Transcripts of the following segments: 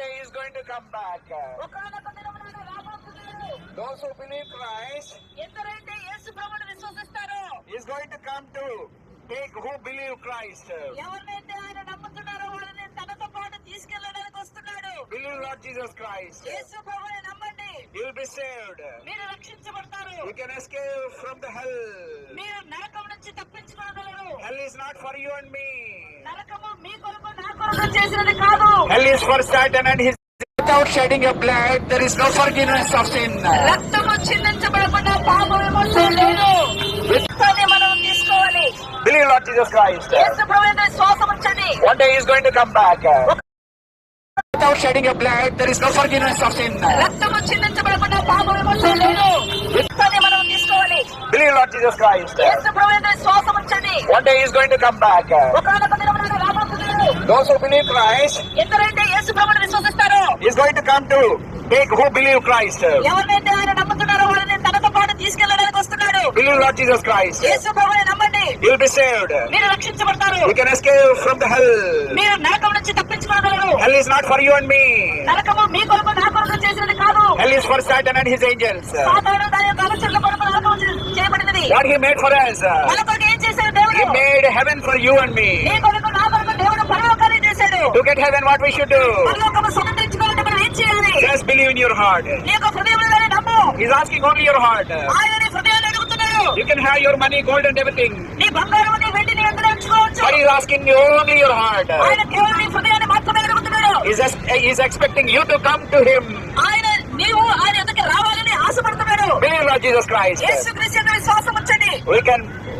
day he is going to come back. ఒకానొక దినమున ఆయన రాబోతున్నాడు. Those who believe Christ, ఎందరైతే యేసు ప్రభువును విశ్వసిస్తారో, he is going to come to take who believe Christ. ఎవరినైతే ఆయన నమ్ముతున్నారో వాళ్ళని తనతో పాటు తీసుకెళ్ళడానికి వస్తున్నాడు. Believe Lord Jesus Christ. యేసు ప్రభువుని నమ్మండి, You will be saved. మీరు రక్షించబడతారు. You can escape from the hell. మీరు నరకం నుంచి తప్పించుకోగలరు. Hell is not for you and me. నరకము మీ కొరకు నా కొరకు చేసినది కాదు. Hell is for Satan and his. Without shedding a blood, there is no forgiveness of sin. రక్తము చిందించబడకుండా పాపం విమోచన లేదు. రక్తాన్ని మనం తీసుకోవాలి. Believe Lord Jesus Christ. యేసు ప్రభువుని శ్వాసం ఉంచండి. One day he is going to come back. Without shedding a blood, there is no forgiveness of sin. రక్తము చిందించబడకుండా పాపం విమోచన లేదు. రక్తాన్ని మనం తీసుకోవాలి. Believe Lord Jesus Christ. యేసు ప్రభువుని శ్వాసం ఉంచండి. One day he is going to come back. ఒకానొక దినమున ఆయన రాబోతున్నాడు. Those who believe Christ, ఎందరైతే యేసు ప్రభువుని విశ్వసిస్తారో, he is going to come to take who believe Christ. ఎవరినైతే ఆయన నమ్ముతున్నారో వాళ్ళని తనతో పాటు తీసుకెళ్ళడానికి వస్తున్నాడు. Believe Lord Jesus Christ. యేసు ప్రభువుని నమ్మండి, You will be saved. మీరు రక్షించబడతారు. You can escape from the hell. మీరు నరకం నుంచి తప్పించుకోగలరు. Hell is not for you and me. నరకము మీ కొరకు నా కొరకు చేసినది కాదు. Hell is for Satan and his angels. సాతాను దాని యొక్క అనుచరుల కొరకు నరకం చేయబడినది. What he made for us. మన కొరకు ఏం చేశాడు దేవుడు? He made heaven for you and me. నీ కొరకు నా కొరకు దేవుడు పరలోకాన్ని చేశాడు. To get heaven, what we should do? పరలోకము స్వతంత్రించుకోవాలంటే మనం ఏం చేయాలి? Just believe in your heart. నీ యొక్క హృదయంలోనే నమ్ము. He's asking only your heart. ఆయన నీ హృదయాన్ని అడుగుతున్నాడు. You can have your money, gold and everything. నీ బంగారం నీ వెండిని ఎంత ఉంచుకోవచ్చు. But he's asking you only your heart. ఆయన కేవలం నీ హృదయాన్ని మాత్రమే అడుగుతున్నాడు. He's expecting you to come to him. ఆయన నీవు ఆయన ఎదుటికి రావాలని ఆశపడుతున్నాడు. Believe Lord Jesus Christ. యేసుక్రీస్తు యందు విశ్వాసం ఉంచండి.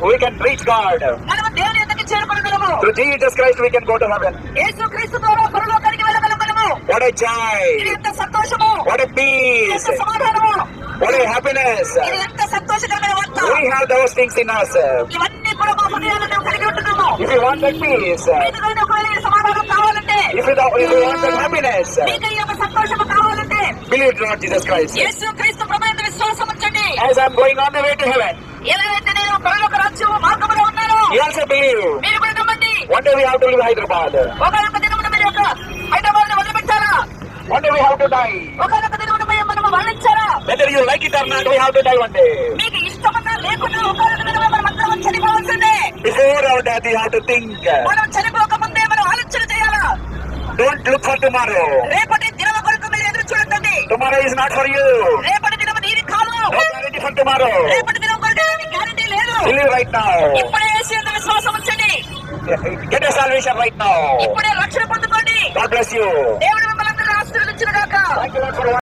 We can reach God. మనము దేవుని ఎదుటికి చేరుకోగలము. Through Jesus Christ we can go to heaven. యేసుక్రీస్తు ద్వారా పరలోకానికి వెళ్ళగలము. What a joy. ఇది ఎంత సంతోషము. What a peace. ఎంత సమాధానము. What a happiness. ఇది ఎంత సంతోషకరమైన వార్త. We have those things in us. ఇవన్నీ కూడా మా హృదయాల్లో మేము కలిగి ఉంటున్నాము. If you want that peace, మీకు ఒకవేళ ఈ సమాధానం కావాలంటే, if you want that happiness, మీకు ఈ యొక్క సంతోషము కావాలంటే, believe Lord Jesus Christ. యేసుక్రీస్తు ప్రభువు యందు విశ్వాసం ఉంచండి. As I'm going on the way to heaven, ఎలాగైతే నేను పరలోక రాజ్యము మార్గములో ఉన్నానో, you also believe. మీరు కూడా నమ్మండి. One day we have to leave Hyderabad. ఒకనొక దినమున మీరు యొక్క హైదరాబాద్ని వదిలిపెట్టారా? One day we have to die. ఒకనొక దినమున మనము మరణించారా? Whether you like it or not, we have to die one day. మీకు ఇష్టమన్నా లేకున్నా ఒకనొక దినమున మనం అందరం చనిపోవాల్సిందే. Before our death, you have to think. మనం చనిపోక ముందే మనం ఆలోచన చేయాలా? Don't look for tomorrow. రేపటి దినము కొరకు మీరు ఎదురు చూడండి. Tomorrow is not for you. రేపటి దినము నీది కాదు. No guarantee for tomorrow. రేపటి దినం కొరకు నీకు గ్యారెంటీ లేదు. Believe right now. ఇప్పుడే యేసు యందు విశ్వాసం ఉంచండి. Get a salvation right now. ఇప్పుడే రక్షణ పొందుకోండి. God bless you. దేవుడు మిమ్మల్ని అందరినీ ఆశీర్వదించును గాక. Thank you Lord for